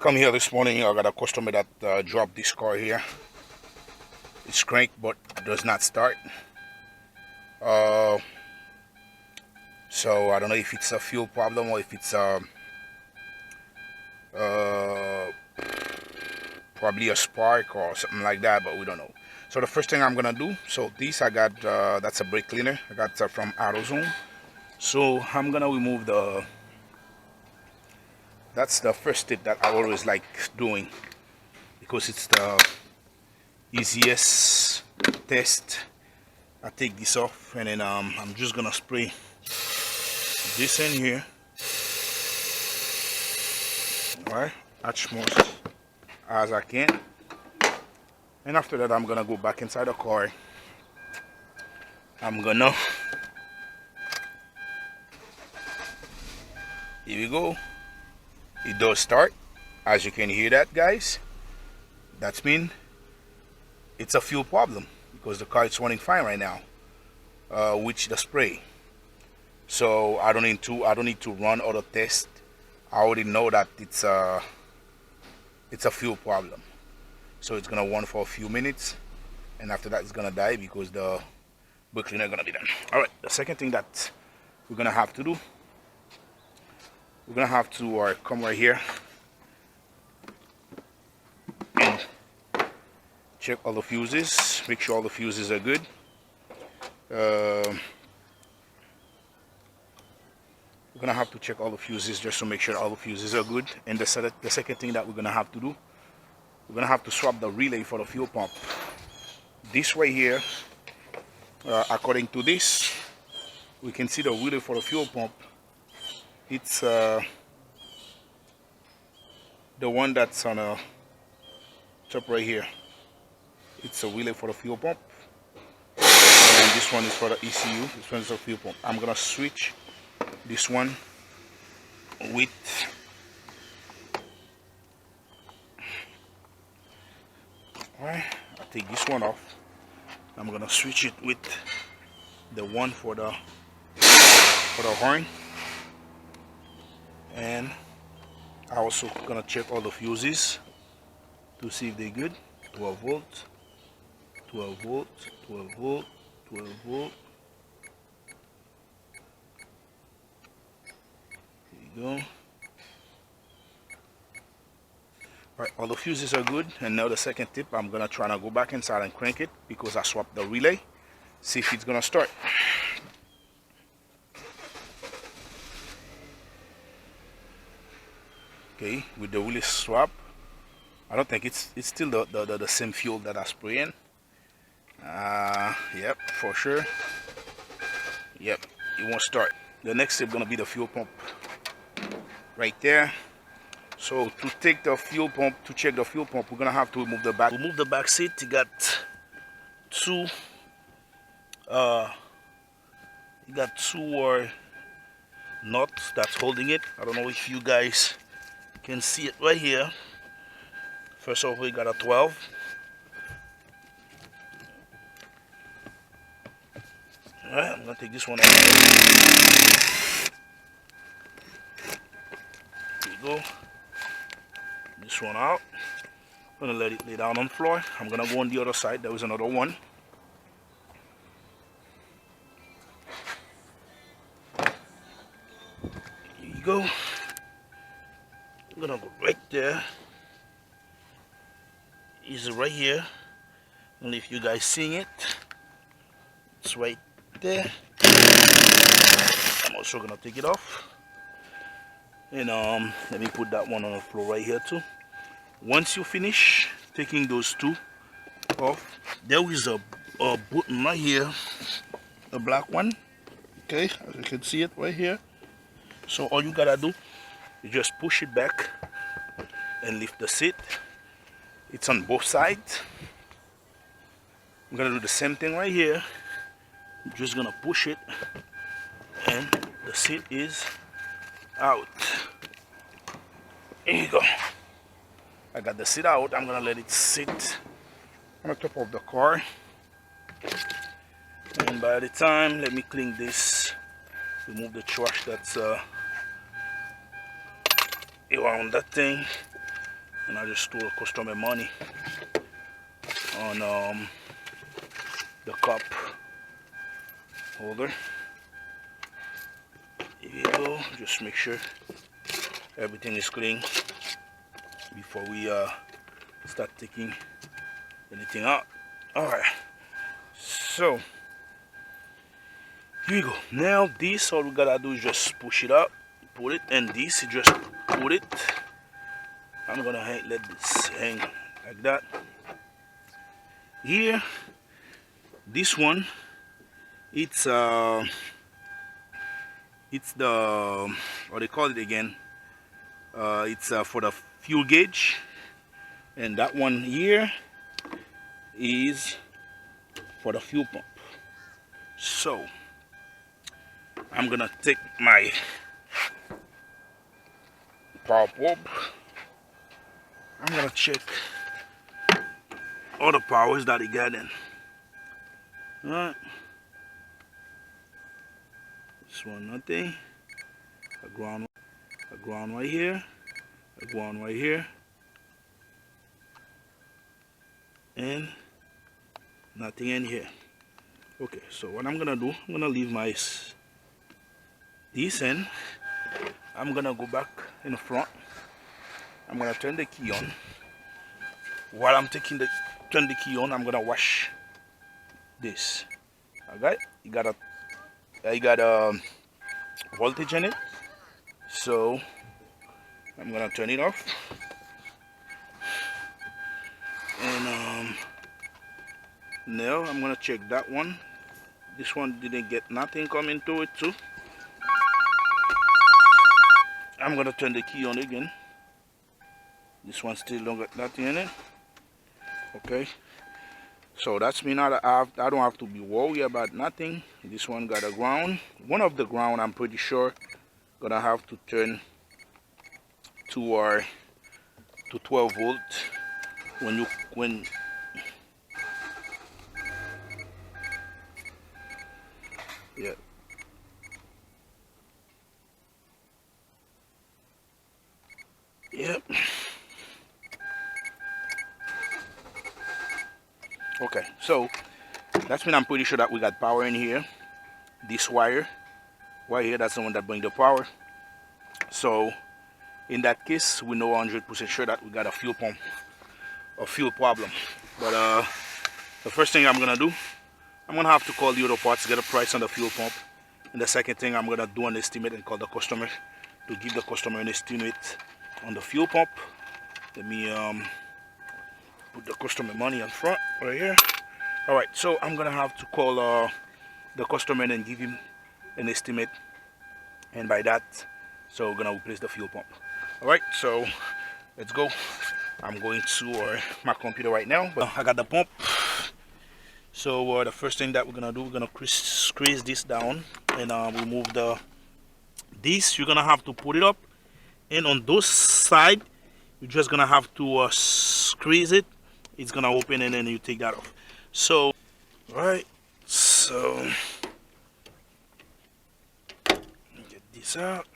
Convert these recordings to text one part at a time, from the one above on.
Come here this morning. I got a customer that dropped this car here. It's cranked but does not start. So I don't know if it's a fuel problem or if it's probably a spark or something like that, but we don't know. So the first thing I'm gonna do, so this I got, that's a brake cleaner. I got from AutoZone. So I'm gonna remove that's the first step that I always like doing because it's the easiest test. I take this off and then I'm just gonna spray this in here. Alright, as much as I can. And after that I'm gonna go back inside the car. I'm gonna, here we go. It does start, as you can hear that, guys. That's mean it's a fuel problem because the car is running fine right now, with the spray. So I don't need to run other tests. I already know that it's a fuel problem. So it's gonna run for a few minutes, and after that it's gonna die because the brake cleaner is gonna be done. All right. The second thing that we're gonna have to do, we're gonna have to come right here and check all the fuses, make sure all the fuses are good. We're gonna have to check all the fuses just to make sure all the fuses are good. And the second thing that we're gonna have to do, we're gonna have to swap the relay for the fuel pump. This way here, according to this, we can see the relay for the fuel pump. It's the one that's on the top right here. It's a relay for the fuel pump, and this one is for the ECU. This one is the fuel pump. I'm gonna switch this one with alright. I'll take this one off. I'm gonna switch it with the one for the horn. And I also gonna check all the fuses to see if they're good. 12 volt, 12 volt, 12 volt, 12 volt. There you go. Alright, all the fuses are good. And now the second tip, I'm gonna try to go back inside and crank it because I swapped the relay. See if it's gonna start. Okay, with the relay swap, I don't think it's still the same fuel that I spray in. Yep, for sure. Yep, it won't start. The next step gonna be the fuel pump right there. So to take the fuel pump, to check the fuel pump, we're gonna have to remove the back seat. You got two nuts that's holding it. I don't know if you guys can see it right here. First off, we got a 12. Alright, I'm gonna take this one out. There you go. This one out. I'm gonna let it lay down on the floor. I'm gonna go on the other side. There was another one. Here you go. I'm gonna go right there. It's right here. And if you guys seeing it, it's right there. I'm also gonna take it off. And let me put that one on the floor right here too. Once you finish taking those two off, there is a button right here, a black one. Okay, as you can see it right here. So all you gotta do, you just push it back and lift the seat. It's on both sides. I'm gonna do the same thing right here. I'm just gonna push it and the seat is out. Here you go. I got the seat out. I'm gonna let it sit on the top of the car. And by the time, let me clean this, remove the trash that's around that thing. and I just stole customer money on the cup holder. Here you go. Just make sure everything is clean before we start taking anything out. All right, so here you go. Now this, all we gotta do is just push it up, put it, and this, you just put it. I'm gonna let this hang like that. Here, this one, it's the, what they call it again, it's for the fuel gauge, and that one here is for the fuel pump. So I'm gonna take my power probe. I'm gonna check all the powers that it got in. Alright, this one nothing. A ground right here, a ground right here, and nothing in here. Okay, so what I'm gonna do, I'm gonna leave my this in. I'm gonna go back in the front. I'm gonna turn the key on. While I'm turn the key on, I'm gonna wash this. Okay, you got a voltage in it, so I'm gonna turn it off. And now I'm gonna check that one. This one didn't get nothing coming to it too. I'm gonna turn the key on again. This one still don't got nothing in it. Okay, so that's me now. I don't have to be worried about nothing. This one got a ground. One of the ground, I'm pretty sure, gonna have to turn to 12 volt when yeah. Yep. Okay, so that's mean I'm pretty sure that we got power in here. This wire right here, that's the one that brings the power. So in that case, we know 100% sure that we got a fuel pump, a fuel problem. But the first thing I'm gonna do, I'm gonna have to call the auto parts, get a price on the fuel pump, and the second thing I'm gonna do an estimate and call the customer to give the customer an estimate on the fuel pump. Let me put the customer money on front right here. All right, so I'm gonna have to call the customer and give him an estimate, and by that, so we're gonna replace the fuel pump. All right, so let's go. I'm going to my computer right now, but I got the pump. So the first thing that we're gonna do, we're gonna squeeze this down and remove this. You're gonna have to put it up, and on those side, you're just gonna have to squeeze it. It's gonna open, and then you take that off. So, all right. So get this out.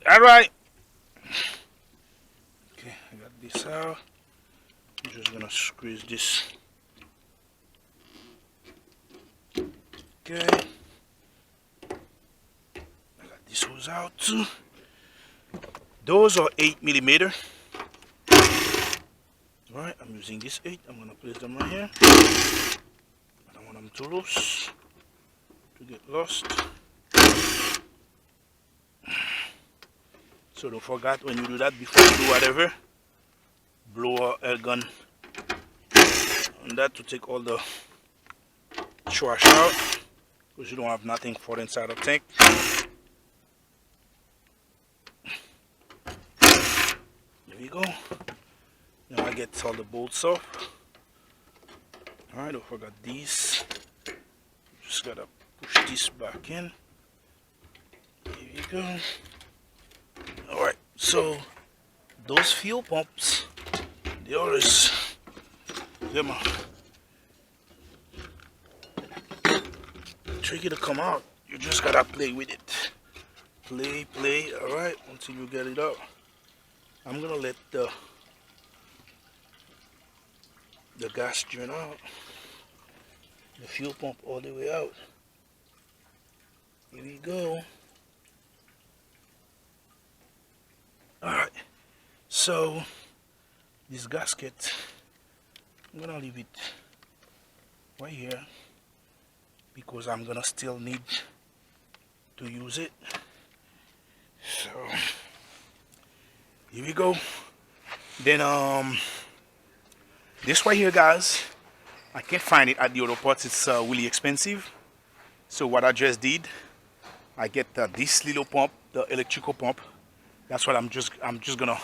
All right. Okay, I got this out. I'm just gonna squeeze this. Okay. I got this hose out too. Those are 8mm. Alright, I'm using this 8. I'm gonna place them right here. I don't want them to loose, to get lost. So don't forget, when you do that, before you do whatever, blow a air gun on that to take all the trash out, because you don't have nothing for inside the tank. There we go. Now I get all the bolts off. Alright, don't forget these. Just gotta push this back in. Here we go. Alright, so those fuel pumps, they always, them are tricky to come out. You just gotta play with it. play. All right, until you get it up. I'm gonna let the gas drain out, the fuel pump all the way out. Here we go. All right, so this gasket, I'm gonna leave it right here because I'm gonna still need to use it. So here we go. Then this right here, guys, I can't find it at the auto parts. It's really expensive. So what I just did, I get this little pump, the electrical pump. That's what I'm just gonna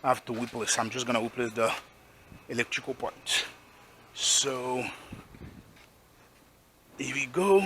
have to replace. I'm just gonna replace the electrical part. So here we go.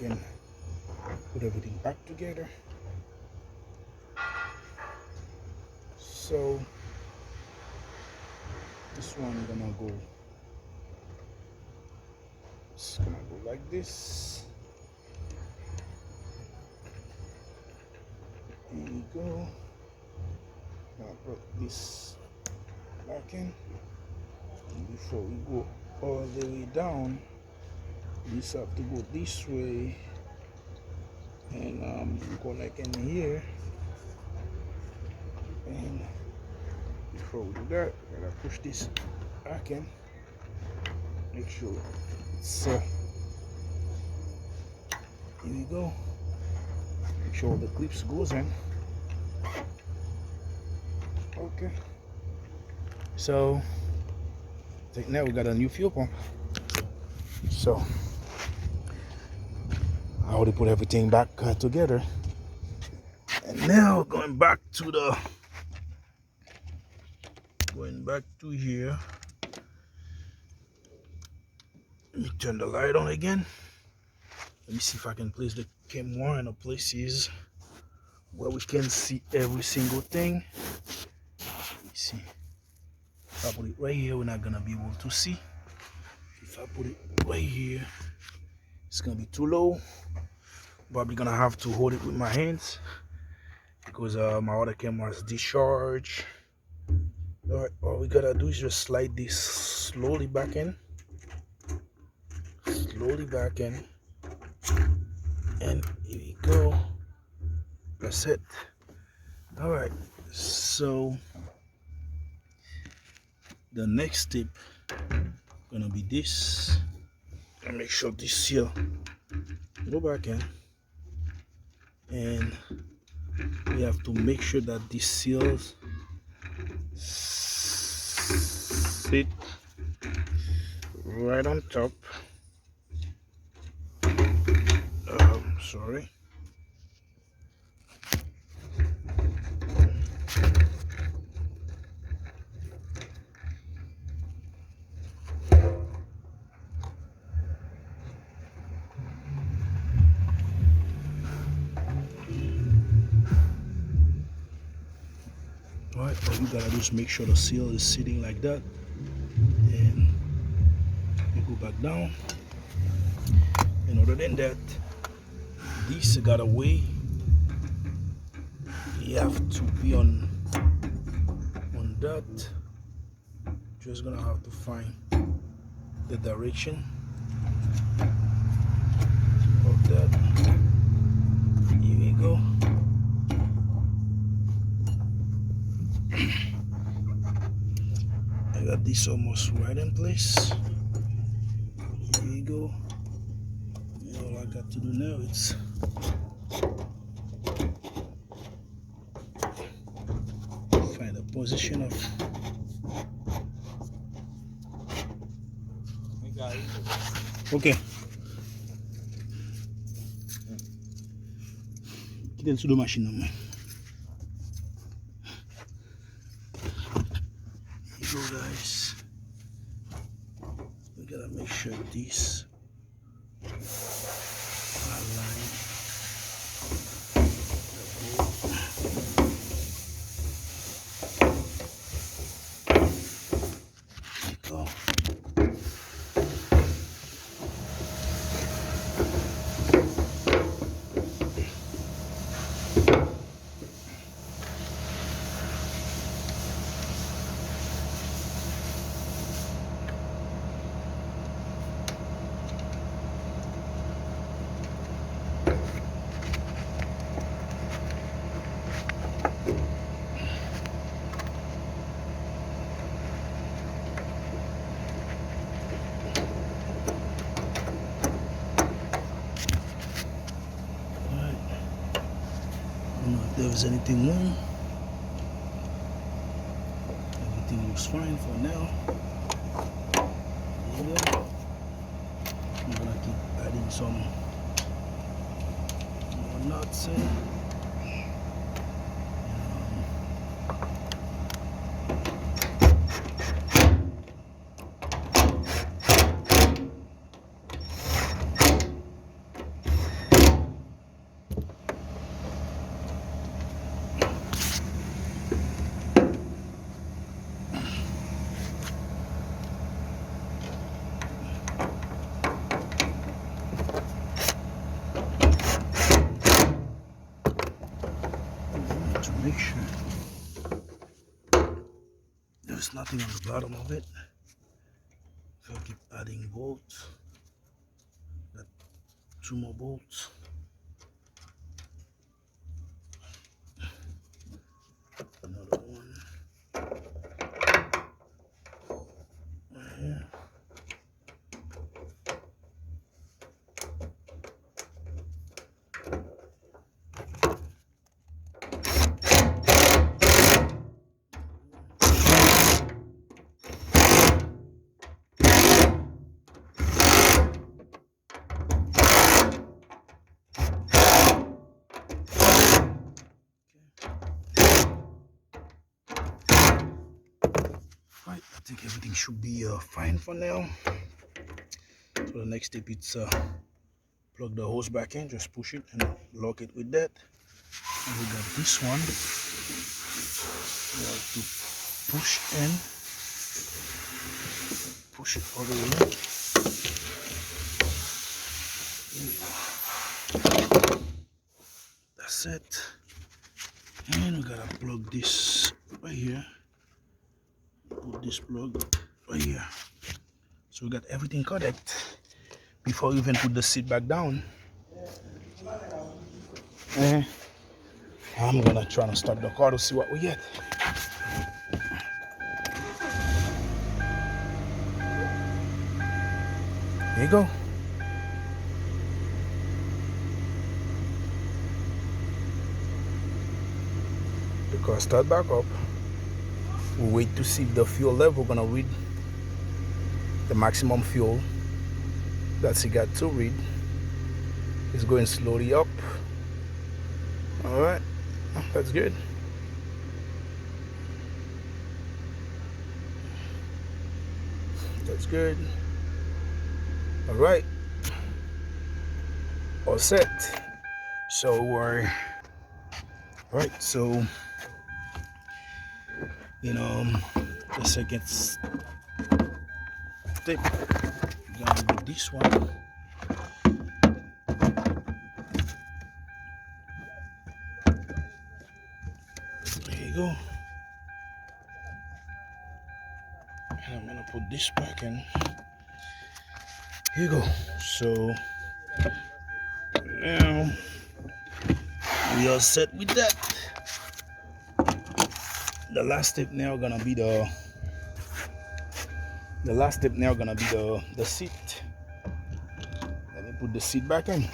can put everything back together. So this one gonna go, it's gonna go like this. Here you go. Gonna put this back in, and before we go all the way down, this have to go this way, and connect in here. And before we do that, we gotta push this back in, make sure it's so. Here we go. Make sure the clips goes in. Okay. So I think now we got a new fuel pump. So I already put everything back together. And now going back to here. Let me turn the light on again. Let me see if I can place the camera in a places where we can see every single thing. Let me see. If I put it right here, we're not gonna be able to see. If I put it right here, it's gonna be too low. Probably gonna have to hold it with my hands because my other camera is discharged. Alright, all we gotta do is just slide this slowly back in. Slowly back in. And here we go. That's it. Alright, so the next step gonna be this. And make sure this seal go back in. And we have to make sure that these seals sit right on top. Sorry. Alright, all you gotta do is make sure the seal is sitting like that, and you go back down. And other than that, this got a way. You have to be on that. Just gonna have to find the direction of that. Here we go. I got this almost right in place. Here we go. And all I got to do now is find a position of. Okay. Kita sudah machine naman. Here you go, guys. We gotta make sure these are lined. There you go. If there was anything wrong, everything looks fine for now. There you go. I'm gonna keep adding some more nuts in. to make sure there's nothing on the bottom of it. So I'll keep adding bolts. Got 2 more bolts. Another one. Right here. Right, I think everything should be fine for now. So the next step is plug the hose back in, just push it and lock it with that. And we got this one. We have to push in, push it all the way in. That's it. And we gotta plug this right here. Put this plug right here. So we got everything correct before we even put the seat back down. And I'm gonna try to start the car to see what we get. There you go. The car start back up. We wait to see if the fuel level gonna read the maximum fuel that's it got to read. It's going slowly up. All right, that's good. That's good. All right, all set. So we're all right. So the second step, we're gonna do this one. There you go. And I'm gonna put this back in. Here you go. So now we are set with that. The last step now gonna be the seat. Let me put the seat back in.